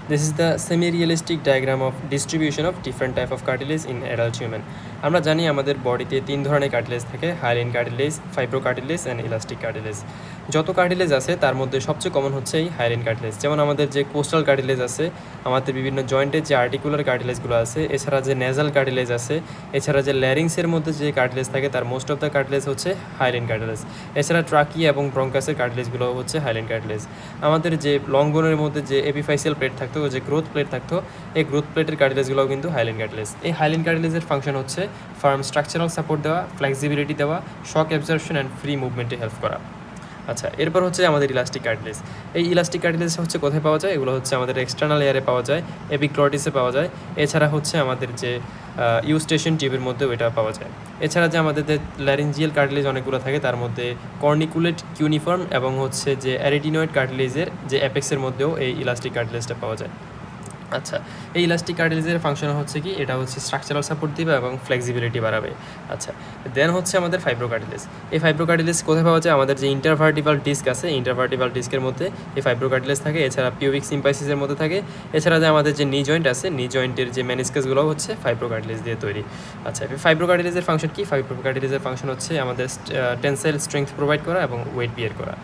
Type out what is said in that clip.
This is the semi-realistic diagram of distribution of different type of cartilage in adult human. আমরা জানি আমাদের বডিতে 3 ধরনের কার্টিলেজ থাকে, hyaline cartilage, fibro cartilage and elastic cartilage. যত cartilage আছে তার মধ্যে সবচেয়ে কমন হচ্ছে এই হাইলিন কার্টিলেজ। যেমন আমাদের যে কোস্টাল কার্টিলেজ আছে, আমাদের বিভিন্ন জয়েন্টের যে আর্টিকুলার কার্টিলেজগুলো আছে, এছাড়া যে নেজাল কার্টিলেজ আছে, এছাড়া যে ল্যারিংসের মধ্যে যে কার্টিলেজ থাকে তার মোস্ট অফ দ্য কার্টিলেজ হচ্ছে হাইলিন কার্টিলেজ। এছাড়া ট্রাকিয়া এবং ব্রঙ্কাসের কার্টিলেজগুলো হচ্ছে হাইলিন কার্টিলেজ। আমাদের যে লং বোনের মধ্যে যে এপিফাইসিয়াল প্লেট থাকতো, যে গ্রোথ প্লেট থাকতো, এই গ্রোথ প্লেটের কার্টিলেজগুলোও কিন্তু হাইলিন কার্টিলেজ। এই হাইলিন কার্টিলেজের ফাংশন হচ্ছে ফার্ম স্ট্রাকচারাল সাপোর্ট দেওয়া, ফ্লেক্সিবিলিটি দেওয়া, শক অ্যাবজর্পশন অ্যান্ড ফ্রি মুভমেন্টে হেল্প করা। আচ্ছা, এরপর হচ্ছে আমাদের ইলাস্টিক কার্টিলেজ। এই ইলাস্টিক কার্টিলেজ হচ্ছে কোথায় পাওয়া যায়? এগুলো হচ্ছে আমাদের এক্সটার্নাল এয়ারে পাওয়া যায়, এপিক্লোটিসে পাওয়া যায়, এছাড়া হচ্ছে আমাদের যে ইউস্টেশন টিউবের মধ্যে ওইটা পাওয়া যায়। এছাড়া যে আমাদের যে ল্যারিঞ্জিয়াল কার্টিলেজ অনেকগুলো থাকে, তার মধ্যে কর্নিকুলেট, কিউনিফর্ম এবং হচ্ছে যে অ্যারিটিনয়েড কার্টিলেজের যে অ্যাপেক্সের মধ্যেও এই ইলাস্টিক কার্টিলেজটা পাওয়া যায়। আচ্ছা, এই ইলাস্টিক কার্টিলেজের ফাংশন হচ্ছে কি, এটা হচ্ছে স্ট্রাকচারাল সাপোর্ট দিবে এবং ফ্লেক্সিবিলিটি বাড়াবে। আচ্ছা, দেন হচ্ছে আমাদের ফাইব্রো কার্টিলেজ। এই ফাইব্রো কার্টিলেজ কোথায় পাওয়া যায়? আমাদের যে ইন্টারভার্টিভাল ডিস্ক আছে, ইন্টারভার্টিভাল ডিস্কের মধ্যে এই ফাইব্রো কার্টিলেজ থাকে। এছাড়া পিউবিক সিম্পাইসিসের মধ্যে থাকে। এছাড়া যে আমাদের যে নি জয়েন্ট আছে, নি জয়েন্টের যে মেনিসকাসগুলো হচ্ছে ফাইব্রো কার্টিলেজ দিয়ে তৈরি। আচ্ছা, ফাইব্রো কার্টিলেজের ফাংশন কি? ফাইব্রো কার্টিলেজের ফাংশন হচ্ছে আমাদের টেনসাইল স্ট্রেংথ প্রোভাইড করা এবং ওয়েট বিয়ার করা।